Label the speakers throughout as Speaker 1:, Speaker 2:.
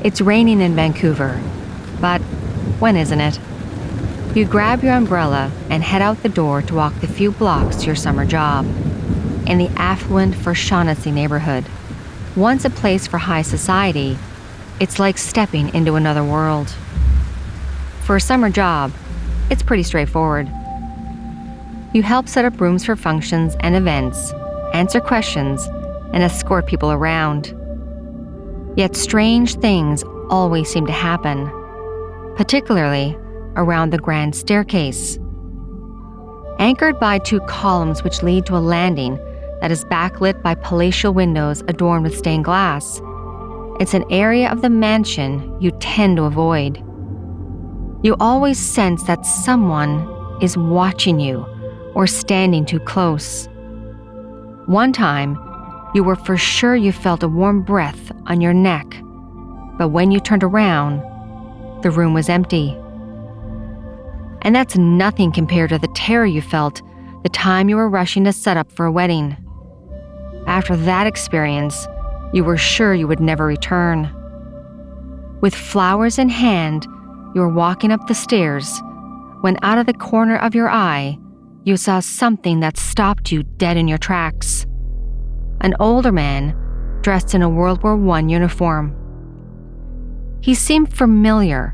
Speaker 1: It's raining in Vancouver, but when isn't it? You grab your umbrella and head out the door to walk the few blocks to your summer job. In the affluent Shaughnessy neighbourhood, once a place for high society, it's like stepping into another world. For a summer job, it's pretty straightforward. You help set up rooms for functions and events, answer questions, and escort people around. Yet strange things always seem to happen, particularly around the grand staircase. Anchored by 2 columns which lead to a landing that is backlit by palatial windows adorned with stained glass, it's an area of the mansion you tend to avoid. You always sense that someone is watching you or standing too close. One time, you were for sure you felt a warm breath on your neck, but when you turned around, the room was empty. And that's nothing compared to the terror you felt the time you were rushing to set up for a wedding. After that experience, you were sure you would never return. With flowers in hand, you were walking up the stairs when out of the corner of your eye, you saw something that stopped you dead in your tracks. An older man dressed in a World War I uniform. He seemed familiar.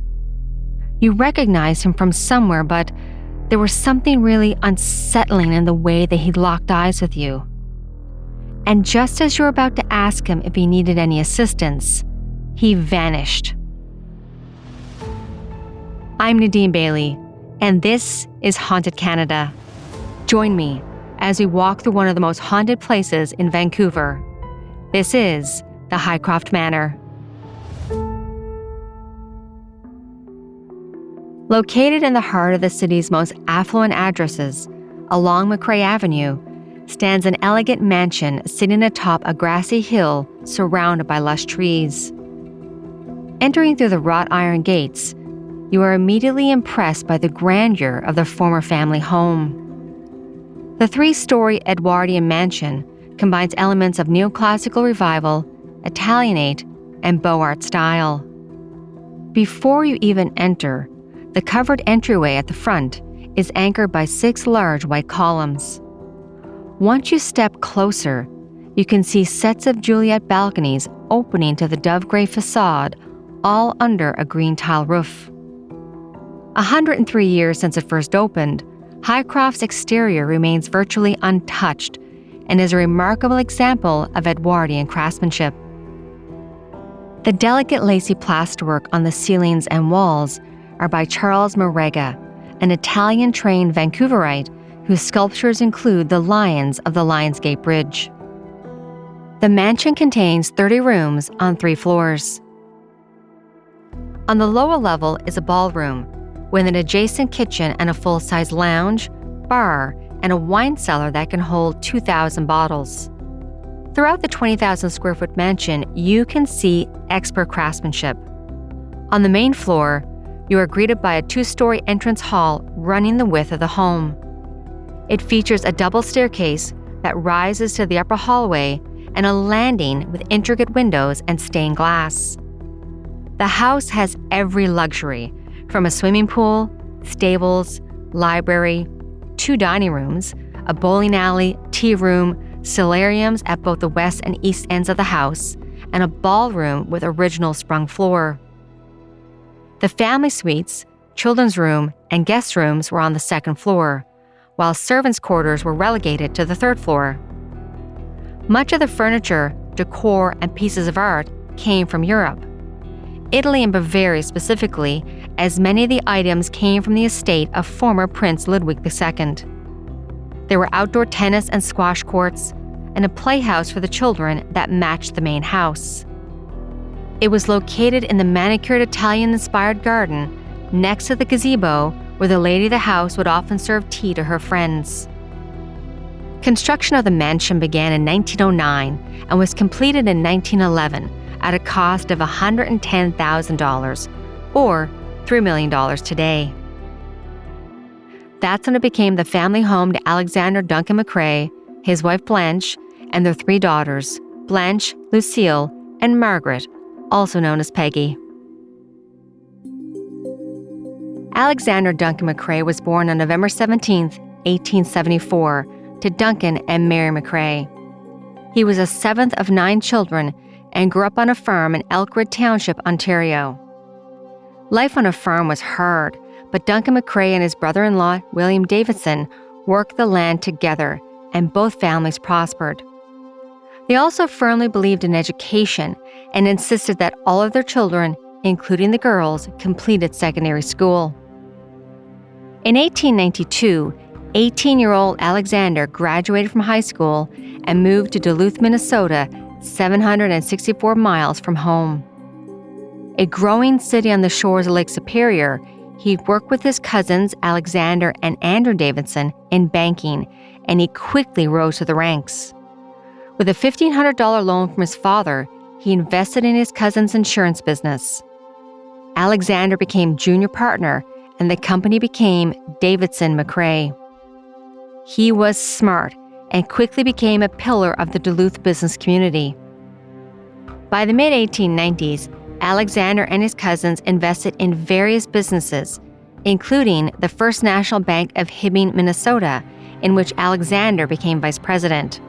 Speaker 1: You recognized him from somewhere, but there was something really unsettling in the way that he locked eyes with you. And just as you were about to ask him if he needed any assistance, he vanished. I'm Nadine Bailey, and this is Haunted Canada. Join me as we walk through one of the most haunted places in Vancouver. This is the Hycroft Manor. Located in the heart of the city's most affluent addresses, along McRae Avenue, stands an elegant mansion sitting atop a grassy hill surrounded by lush trees. Entering through the wrought iron gates, you are immediately impressed by the grandeur of the former family home. The 3-story Edwardian mansion combines elements of neoclassical revival, Italianate, and Beaux Art style. Before you even enter, the covered entryway at the front is anchored by 6 large white columns. Once you step closer, you can see sets of Juliet balconies opening to the dove-gray facade, all under a green tile roof. 103 years since it first opened, Hycroft's exterior remains virtually untouched and is a remarkable example of Edwardian craftsmanship. The delicate lacy plasterwork on the ceilings and walls are by Charles McRae, an Italian-trained Vancouverite whose sculptures include the lions of the Lionsgate Bridge. The mansion contains 30 rooms on 3 floors. On the lower level is a ballroom, with an adjacent kitchen and a full-size lounge, bar, and a wine cellar that can hold 2,000 bottles. Throughout the 20,000-square-foot mansion, you can see expert craftsmanship. On the main floor, you are greeted by a 2-story entrance hall running the width of the home. It features a double staircase that rises to the upper hallway and a landing with intricate windows and stained glass. The house has every luxury, from a swimming pool, stables, library, 2 dining rooms, a bowling alley, tea room, solariums at both the west and east ends of the house, and a ballroom with original sprung floor. The family suites, children's room, and guest rooms were on the 2nd floor, while servants' quarters were relegated to the 3rd floor. Much of the furniture, decor, and pieces of art came from Europe. Italy and Bavaria specifically, as many of the items came from the estate of former Prince Ludwig II. There were outdoor tennis and squash courts, and a playhouse for the children that matched the main house. It was located in the manicured Italian-inspired garden next to the gazebo where the lady of the house would often serve tea to her friends. Construction of the mansion began in 1909 and was completed in 1911 at a cost of $110,000, or $3 million today. That's when it became the family home to Alexander Duncan McRae, his wife Blanche, and their 3 daughters, Blanche, Lucille, and Margaret, also known as Peggy. Alexander Duncan McRae was born on November 17, 1874, to Duncan and Mary McRae. He was the seventh of 9 children and grew up on a farm in Elkwood Township, Ontario. Life on a farm was hard, but Duncan McRae and his brother-in-law, William Davidson, worked the land together, and both families prospered. They also firmly believed in education and insisted that all of their children, including the girls, completed secondary school. In 1892, 18-year-old Alexander graduated from high school and moved to Duluth, Minnesota, 764 miles from home. A growing city on the shores of Lake Superior, he worked with his cousins Alexander and Andrew Davidson in banking, and he quickly rose to the ranks. With a $1,500 loan from his father, he invested in his cousin's insurance business. Alexander became junior partner, and the company became Davidson McRae. He was smart and quickly became a pillar of the Duluth business community. By the mid-1890s, Alexander and his cousins invested in various businesses, including the First National Bank of Hibbing, Minnesota, in which Alexander became vice president.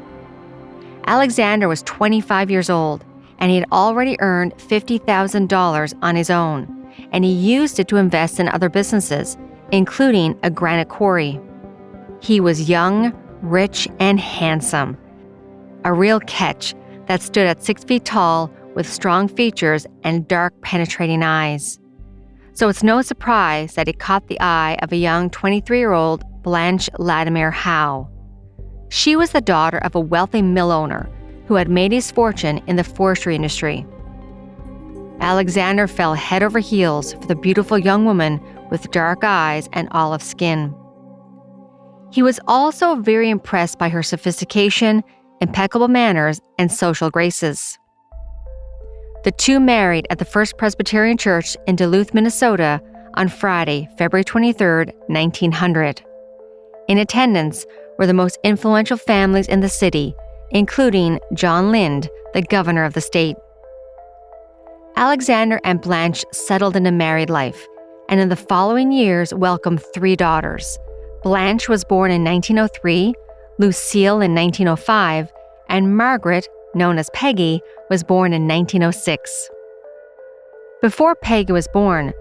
Speaker 1: Alexander was 25 years old, and he had already earned $50,000 on his own, and he used it to invest in other businesses, including a granite quarry. He was young, rich, and handsome. A real catch that stood at 6 feet tall with strong features and dark, penetrating eyes. So it's no surprise that it caught the eye of a young 23-year-old Blanche Latimer Howe. She was the daughter of a wealthy mill owner who had made his fortune in the forestry industry. Alexander fell head over heels for the beautiful young woman with dark eyes and olive skin. He was also very impressed by her sophistication, impeccable manners, and social graces. The two married at the First Presbyterian Church in Duluth, Minnesota on Friday, February 23, 1900. In attendance were the most influential families in the city, including John Lind, the governor of the state. Alexander and Blanche settled into married life, and in the following years welcomed 3 daughters. Blanche was born in 1903, Lucille in 1905, and Margaret, known as Peggy, was born in 1906. Before Peggy was born,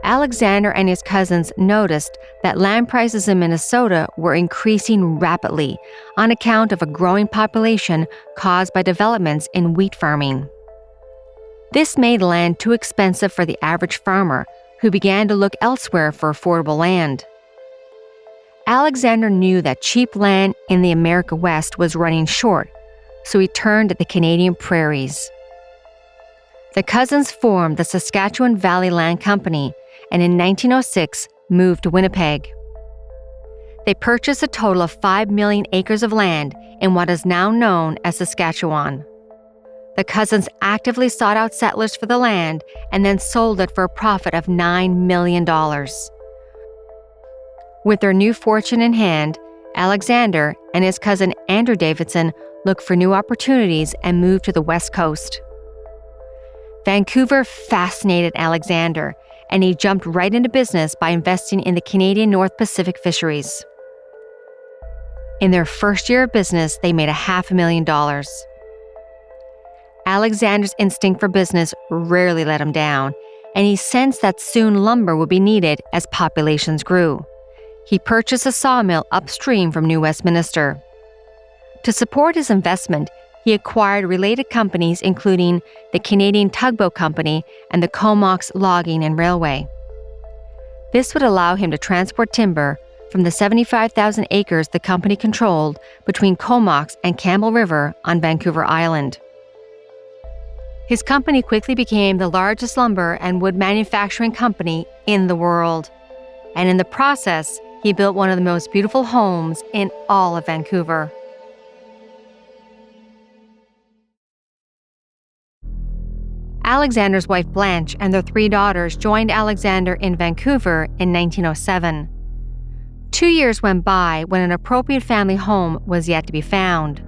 Speaker 1: Alexander and his cousins noticed that land prices in Minnesota were increasing rapidly on account of a growing population caused by developments in wheat farming. This made land too expensive for the average farmer, who began to look elsewhere for affordable land. Alexander knew that cheap land in the America West was running short, so he turned to the Canadian prairies. The cousins formed the Saskatchewan Valley Land Company and in 1906 moved to Winnipeg. They purchased a total of 5 million acres of land in what is now known as Saskatchewan. The cousins actively sought out settlers for the land and then sold it for a profit of $9 million. With their new fortune in hand, Alexander and his cousin Andrew Davidson looked for new opportunities and moved to the West Coast. Vancouver fascinated Alexander, and he jumped right into business by investing in the Canadian North Pacific fisheries. In their first year of business, they made $500,000. Alexander's instinct for business rarely let him down, and he sensed that soon lumber would be needed as populations grew. He purchased a sawmill upstream from New Westminster. To support his investment, he acquired related companies including the Canadian Tugboat Company and the Comox Logging and Railway. This would allow him to transport timber from the 75,000 acres the company controlled between Comox and Campbell River on Vancouver Island. His company quickly became the largest lumber and wood manufacturing company in the world, and in the process, he built one of the most beautiful homes in all of Vancouver. Alexander's wife Blanche and their 3 daughters joined Alexander in Vancouver in 1907. 2 years went by when an appropriate family home was yet to be found.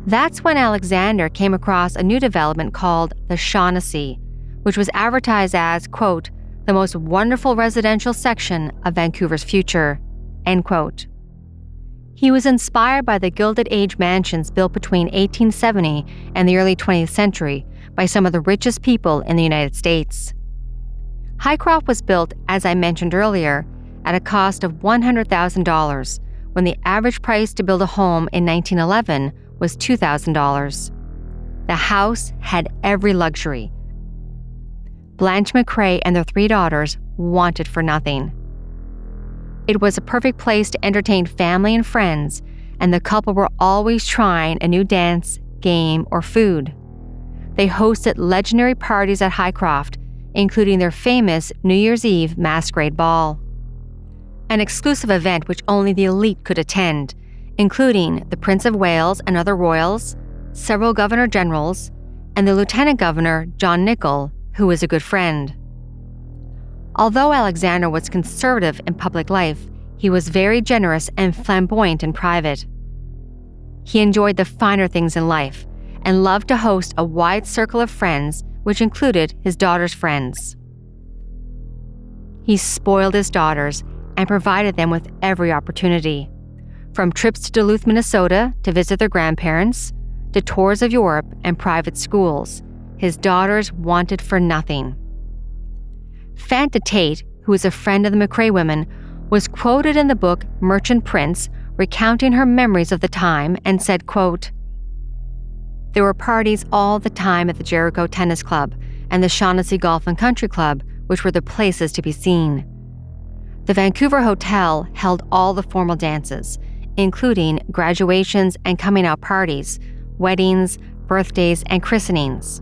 Speaker 1: That's when Alexander came across a new development called the Shaughnessy, which was advertised as, quote, the most wonderful residential section of Vancouver's future, end quote. He was inspired by the Gilded Age mansions built between 1870 and the early 20th century by some of the richest people in the United States. Hycroft was built, as I mentioned earlier, at a cost of $100,000, when the average price to build a home in 1911 was $2,000. The house had every luxury. Blanche McRae and their 3 daughters wanted for nothing. It was a perfect place to entertain family and friends, and the couple were always trying a new dance, game, or food. They hosted legendary parties at Hycroft, including their famous New Year's Eve masquerade ball, an exclusive event which only the elite could attend, including the Prince of Wales and other royals, several governor-generals, and the Lieutenant Governor, John Nichol, who was a good friend. Although Alexander was conservative in public life, he was very generous and flamboyant in private. He enjoyed the finer things in life and loved to host a wide circle of friends, which included his daughter's friends. He spoiled his daughters and provided them with every opportunity, from trips to Duluth, Minnesota to visit their grandparents, to tours of Europe and private schools. His daughters wanted for nothing. Fanta Tate, who was a friend of the McRae women, was quoted in the book Merchant Prince, recounting her memories of the time, and said, quote, there were parties all the time at the Jericho Tennis Club and the Shaughnessy Golf and Country Club, which were the places to be seen. The Vancouver Hotel held all the formal dances, including graduations and coming-out parties, weddings, birthdays, and christenings.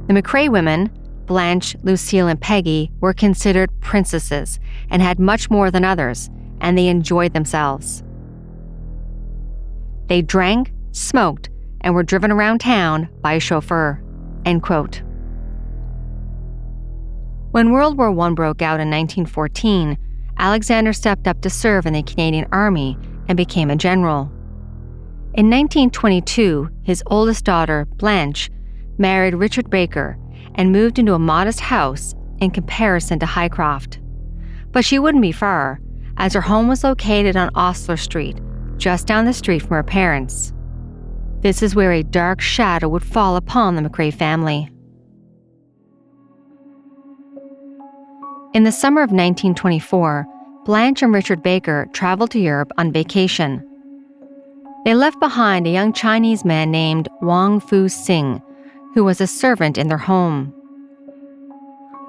Speaker 1: The McRae women, Blanche, Lucille, and Peggy, were considered princesses and had much more than others, and they enjoyed themselves. They drank, smoked, and were driven around town by a chauffeur, end quote. When World War I broke out in 1914, Alexander stepped up to serve in the Canadian Army and became a general. In 1922, his oldest daughter, Blanche, married Richard Baker and moved into a modest house in comparison to Hycroft. But she wouldn't be far, as her home was located on Ostler Street, just down the street from her parents. This is where a dark shadow would fall upon the McRae family. In the summer of 1924, Blanche and Richard Baker traveled to Europe on vacation. They left behind a young Chinese man named Wang Fu Sing, who was a servant in their home.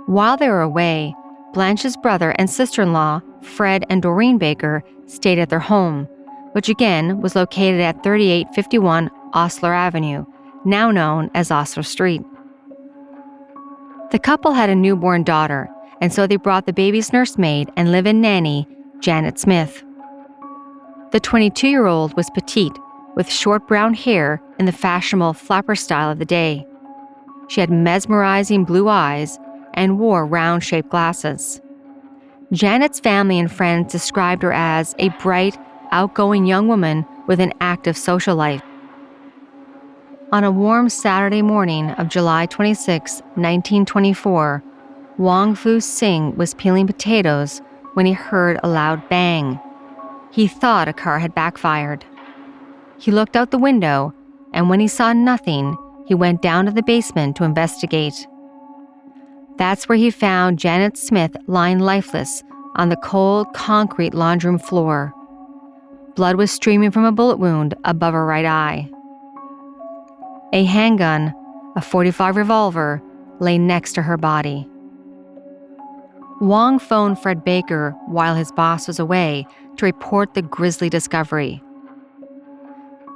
Speaker 1: While they were away, Blanche's brother and sister-in-law, Fred and Doreen Baker, stayed at their home, which again was located at 3851 Ostler Avenue, now known as Ostler Street. The couple had a newborn daughter, and so they brought the baby's nursemaid and live-in nanny, Janet Smith. The 22-year-old was petite, with short brown hair in the fashionable flapper style of the day. She had mesmerizing blue eyes and wore round-shaped glasses. Janet's family and friends described her as a bright, outgoing young woman with an active social life. On a warm Saturday morning of July 26, 1924, Wang Fu Sing was peeling potatoes when he heard a loud bang. He thought a car had backfired. He looked out the window, and when he saw nothing, he went down to the basement to investigate. That's where he found Janet Smith lying lifeless on the cold concrete laundry room floor. Blood was streaming from a bullet wound above her right eye. A handgun, a .45 revolver, lay next to her body. Wang phoned Fred Baker while his boss was away to report the grisly discovery.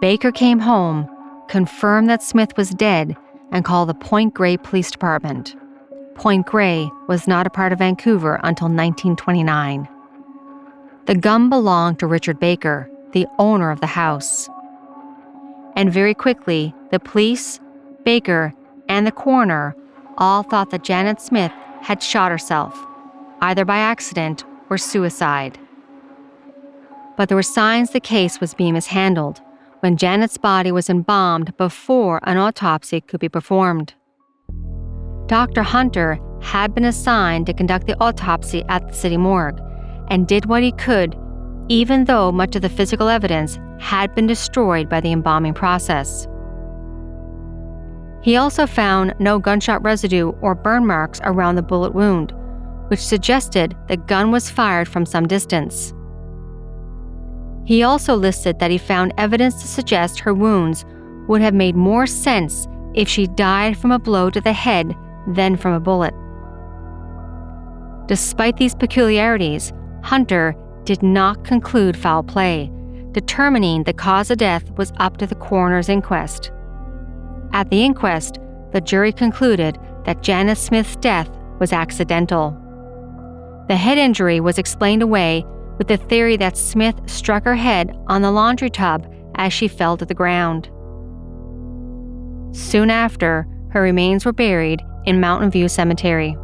Speaker 1: Baker came home, confirmed that Smith was dead, and called the Point Grey Police Department. Point Grey was not a part of Vancouver until 1929. The gun belonged to Richard Baker, the owner of the house. And very quickly, the police, Baker, and the coroner all thought that Janet Smith had shot herself, either by accident or suicide. But there were signs the case was being mishandled when Janet's body was embalmed before an autopsy could be performed. Dr. Hunter had been assigned to conduct the autopsy at the city morgue and did what he could, even though much of the physical evidence had been destroyed by the embalming process. He also found no gunshot residue or burn marks around the bullet wound, which suggested the gun was fired from some distance. He also listed that he found evidence to suggest her wounds would have made more sense if she died from a blow to the head than from a bullet. Despite these peculiarities, Hunter did not conclude foul play, determining the cause of death was up to the coroner's inquest. At the inquest, the jury concluded that Janet Smith's death was accidental. The head injury was explained away with the theory that Smith struck her head on the laundry tub as she fell to the ground. Soon after, her remains were buried in Mountain View Cemetery.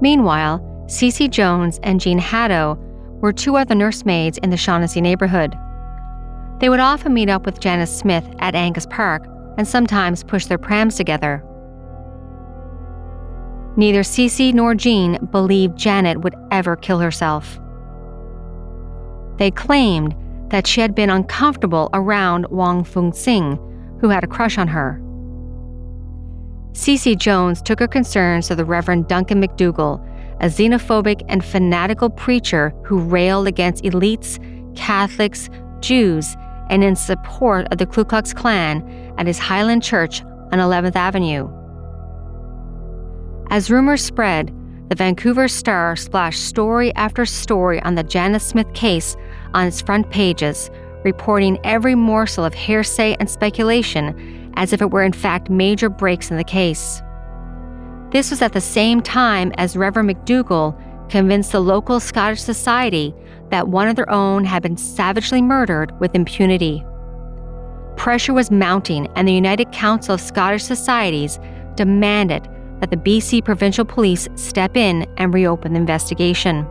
Speaker 1: Meanwhile, Cece Jones and Jean Haddo were two other nursemaids in the Shaughnessy neighborhood. They would often meet up with Janet Smith at Angus Park and sometimes push their prams together. Neither Cece nor Jean believed Janet would ever kill herself. They claimed that she had been uncomfortable around Wong Fung Sing, who had a crush on her. Cece Jones took her concerns to the Reverend Duncan McDougall, a xenophobic and fanatical preacher who railed against elites, Catholics, Jews, and in support of the Ku Klux Klan at his Highland Church on 11th Avenue. As rumors spread, the Vancouver Star splashed story after story on the Janet Smith case on its front pages, reporting every morsel of hearsay and speculation as if it were in fact major breaks in the case. This was at the same time as Reverend McDougall convinced the local Scottish society that one of their own had been savagely murdered with impunity. Pressure was mounting, and the United Council of Scottish Societies demanded that the BC Provincial Police step in and reopen the investigation.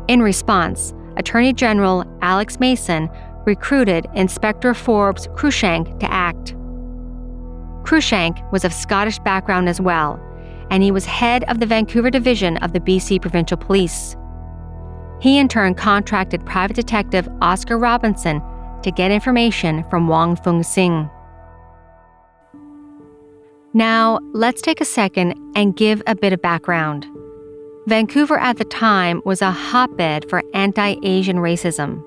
Speaker 1: In response, Attorney General Alex Mason recruited Inspector Forbes Cruikshank to act. Cruikshank was of Scottish background as well, and he was head of the Vancouver division of the BC Provincial Police. He in turn contracted private detective Oscar Robinson to get information from Wong Fung Sing. Now, let's take a second and give a bit of background. Vancouver at the time was a hotbed for anti-Asian racism.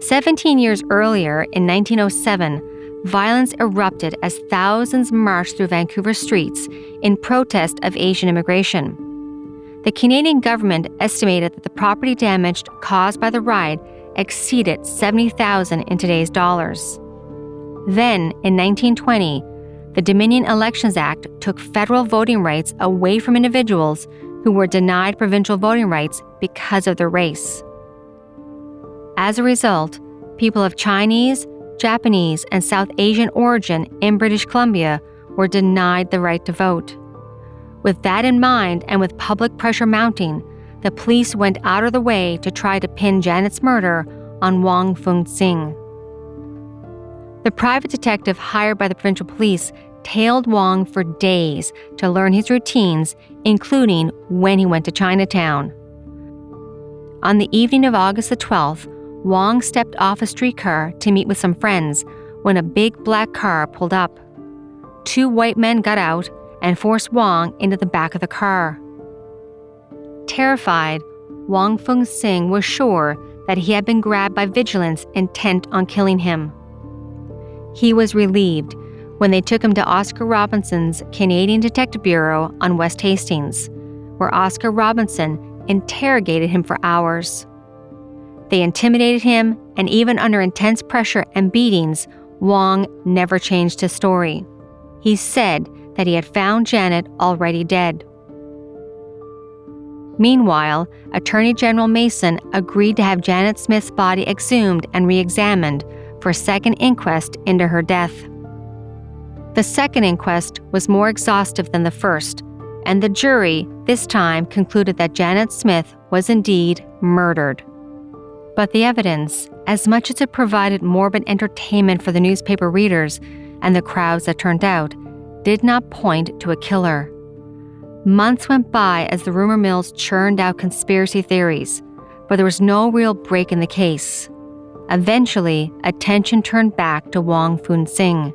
Speaker 1: 17 years earlier, in 1907, violence erupted as thousands marched through Vancouver streets in protest of Asian immigration. The Canadian government estimated that the property damage caused by the riot exceeded $70,000 in today's dollars. Then, in 1920, the Dominion Elections Act took federal voting rights away from individuals who were denied provincial voting rights because of their race. As a result, people of Chinese, Japanese, and South Asian origin in British Columbia were denied the right to vote. With that in mind, and with public pressure mounting, the police went out of the way to try to pin Janet's murder on Wong Fung Sing. The private detective hired by the provincial police tailed Wong for days to learn his routines, including when he went to Chinatown. On the evening of August the 12th, Wong stepped off a streetcar to meet with some friends when a big black car pulled up. Two white men got out and forced Wong into the back of the car. Terrified, Wong Fung Sing was sure that he had been grabbed by vigilance intent on killing him. He was relieved when they took him to Oscar Robinson's Canadian Detective Bureau on West Hastings, where Oscar Robinson interrogated him for hours. They intimidated him, and even under intense pressure and beatings, Wong never changed his story. He said that he had found Janet already dead. Meanwhile, Attorney General Mason agreed to have Janet Smith's body exhumed and re-examined for a second inquest into her death. The second inquest was more exhaustive than the first, and the jury this time concluded that Janet Smith was indeed murdered. But the evidence, as much as it provided morbid entertainment for the newspaper readers and the crowds that turned out, did not point to a killer. Months went by as the rumor mills churned out conspiracy theories, but there was no real break in the case. Eventually, attention turned back to Wong Fun Sing.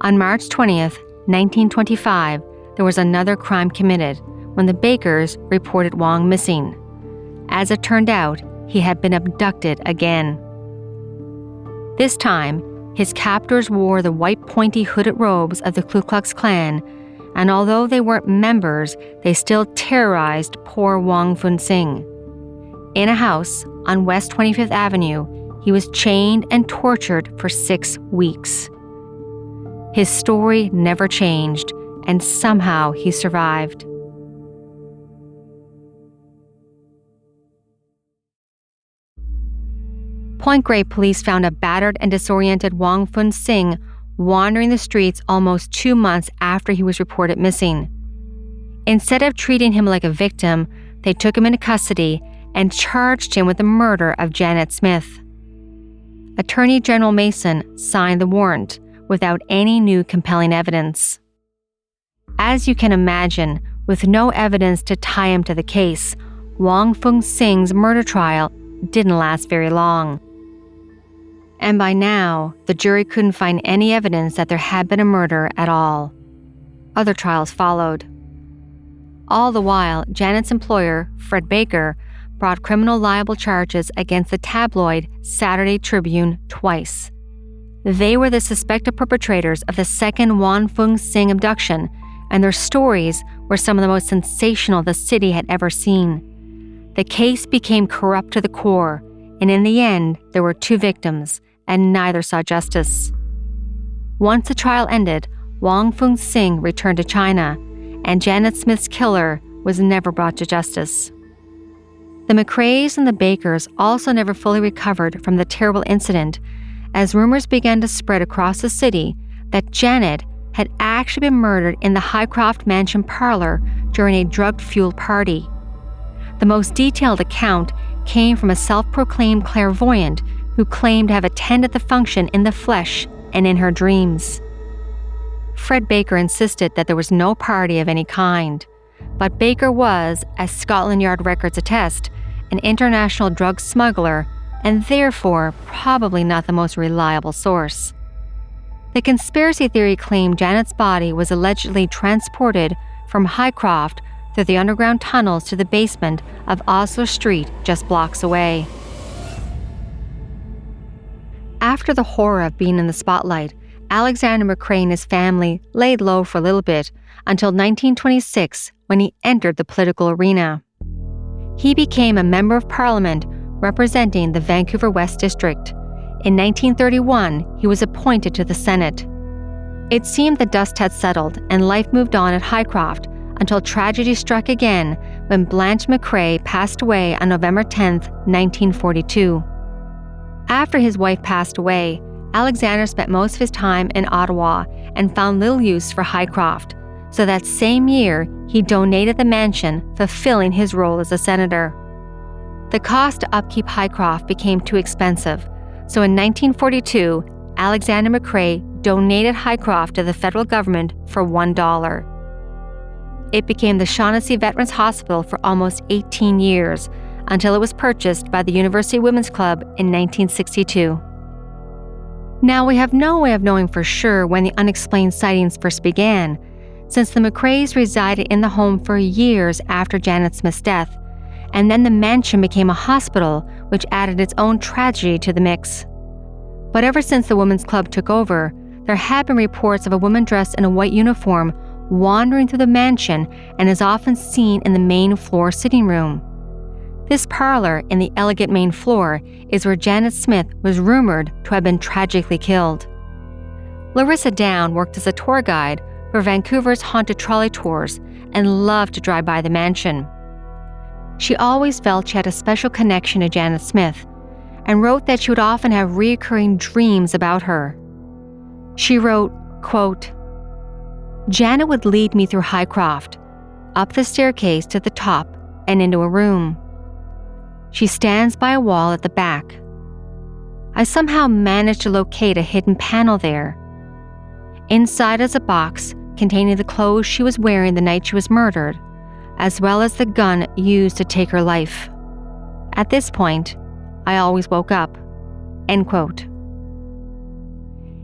Speaker 1: On March 20th, 1925, there was another crime committed when the Bakers reported Wong missing. As it turned out, he had been abducted again. This time, his captors wore the white pointy hooded robes of the Ku Klux Klan, and although they weren't members, they still terrorized poor Wong Fun Sing. In a house on West 25th Avenue, he was chained and tortured for 6 weeks. His story never changed, and somehow he survived. Point Grey police found a battered and disoriented Wong Fun Sing wandering the streets almost 2 months after he was reported missing. Instead of treating him like a victim, they took him into custody and charged him with the murder of Janet Smith. Attorney General Mason signed the warrant without any new compelling evidence. As you can imagine, with no evidence to tie him to the case, Wong Fun Sing's murder trial didn't last very long. And by now, the jury couldn't find any evidence that there had been a murder at all. Other trials followed. All the while, Janet's employer, Fred Baker, brought criminal libel charges against the tabloid Saturday Tribune twice. They were the suspected perpetrators of the second Wong Fun Sing abduction, and their stories were some of the most sensational the city had ever seen. The case became corrupt to the core, and in the end, there were 2 victims, and neither saw justice. Once the trial ended, Wong Fun Sing returned to China, and Janet Smith's killer was never brought to justice. The McRaes and the Bakers also never fully recovered from the terrible incident, as rumors began to spread across the city that Janet had actually been murdered in the Hycroft Mansion parlor during a drug-fueled party. The most detailed account came from a self-proclaimed clairvoyant who claimed to have attended the function in the flesh and in her dreams. Fred Baker insisted that there was no party of any kind, but Baker was, as Scotland Yard records attest, an international drug smuggler and therefore probably not the most reliable source. The conspiracy theory claimed Janet's body was allegedly transported from Hycroft through the underground tunnels to the basement of Osler Street just blocks away. After the horror of being in the spotlight, Alexander McRae and his family laid low for a little bit until 1926 when he entered the political arena. He became a member of parliament representing the Vancouver West District. In 1931, he was appointed to the Senate. It seemed the dust had settled and life moved on at Hycroft until tragedy struck again when Blanche McRae passed away on November 10, 1942. After his wife passed away, Alexander spent most of his time in Ottawa and found little use for Hycroft, so that same year he donated the mansion, fulfilling his role as a senator. The cost to upkeep Hycroft became too expensive, so in 1942, Alexander McRae donated Hycroft to the federal government for $1. It became the Shaughnessy Veterans Hospital for almost 18 years, until it was purchased by the University Women's Club in 1962. Now, we have no way of knowing for sure when the unexplained sightings first began, since the McRaes resided in the home for years after Janet Smith's death, and then the mansion became a hospital, which added its own tragedy to the mix. But ever since the Women's Club took over, there have been reports of a woman dressed in a white uniform wandering through the mansion and is often seen in the main floor sitting room. This parlor in the elegant main floor is where Janet Smith was rumored to have been tragically killed. Larissa Down worked as a tour guide for Vancouver's haunted trolley tours and loved to drive by the mansion. She always felt she had a special connection to Janet Smith and wrote that she would often have recurring dreams about her. She wrote, quote, "Janet would lead me through Hycroft, up the staircase to the top and into a room. She stands by a wall at the back. I somehow managed to locate a hidden panel there. Inside is a box containing the clothes she was wearing the night she was murdered, as well as the gun used to take her life. At this point, I always woke up." End quote.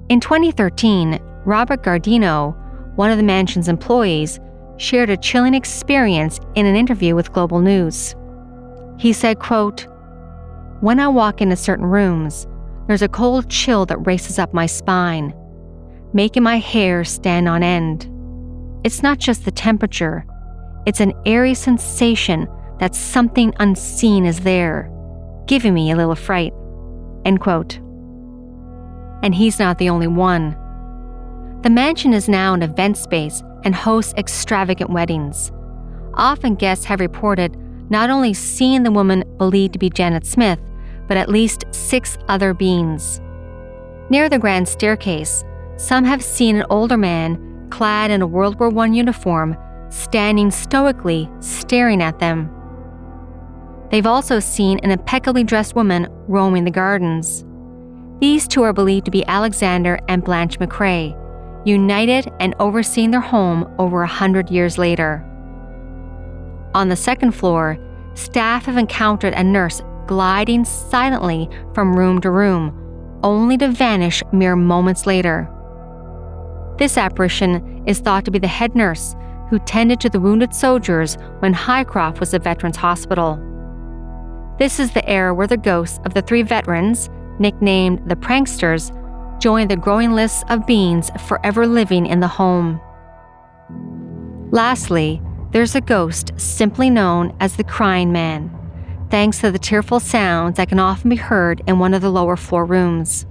Speaker 1: In 2013, Robert Gardino, one of the mansion's employees, shared a chilling experience in an interview with Global News. He said, quote, "When I walk into certain rooms, there's a cold chill that races up my spine, making my hair stand on end. It's not just the temperature, it's an eerie sensation that something unseen is there, giving me a little fright." End quote. And he's not the only one. The mansion is now an event space and hosts extravagant weddings. Often guests have reported not only seeing the woman believed to be Janet Smith, but at least 6 other beings. Near the grand staircase, some have seen an older man clad in a World War I uniform standing stoically staring at them. They've also seen an impeccably dressed woman roaming the gardens. These two are believed to be Alexander and Blanche McRae, united and overseeing their home over 100 years later. On the second floor, staff have encountered a nurse gliding silently from room to room, only to vanish mere moments later. This apparition is thought to be the head nurse who tended to the wounded soldiers when Hycroft was a veterans' hospital. This is the era where the ghosts of the 3 veterans, nicknamed the Pranksters, joined the growing lists of beings forever living in the home. Lastly, there's a ghost simply known as the Crying Man, thanks to the tearful sounds that can often be heard in one of the lower floor rooms.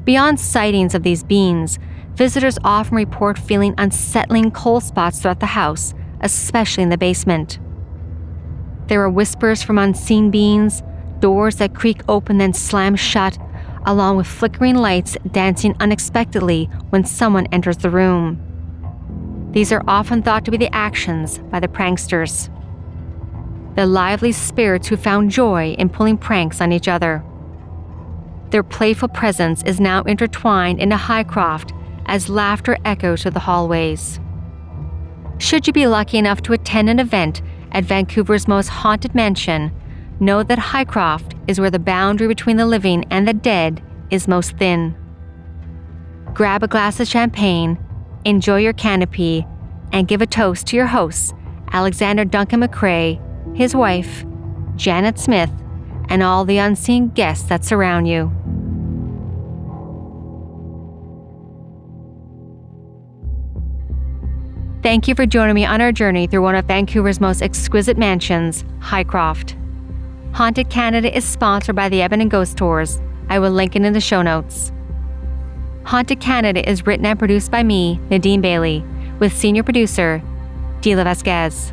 Speaker 1: Beyond sightings of these beings, visitors often report feeling unsettling cold spots throughout the house, especially in the basement. There are whispers from unseen beings, doors that creak open then slam shut, along with flickering lights dancing unexpectedly when someone enters the room. These are often thought to be the actions by the pranksters, the lively spirits who found joy in pulling pranks on each other. Their playful presence is now intertwined into Hycroft as laughter echoes through the hallways. Should you be lucky enough to attend an event at Vancouver's most haunted mansion, know that Hycroft is where the boundary between the living and the dead is most thin. Grab a glass of champagne, enjoy your canopy, and give a toast to your hosts, Alexander Duncan McRae, his wife, Janet Smith, and all the unseen guests that surround you. Thank you for joining me on our journey through one of Vancouver's most exquisite mansions, Hycroft. Haunted Canada is sponsored by the Edmonton Ghost Tours. I will link it in the show notes. Haunted Canada is written and produced by me, Nadine Bailey, with senior producer, Dila Vasquez.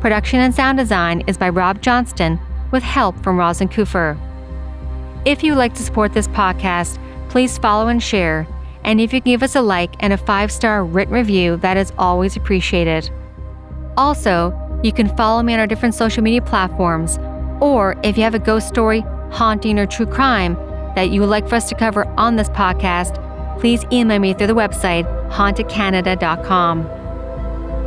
Speaker 1: Production and sound design is by Rob Johnston, with help from Rosin Kufer. If you would like to support this podcast, please follow and share. And if you can give us a like and a 5-star written review, that is always appreciated. Also, you can follow me on our different social media platforms, or if you have a ghost story, haunting, or true crime that you would like for us to cover on this podcast, please email me through the website hauntedcanada.com.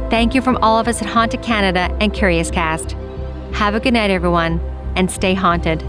Speaker 1: Thank you from all of us at Haunted Canada and Curious Cast. Have a good night, everyone, and stay haunted.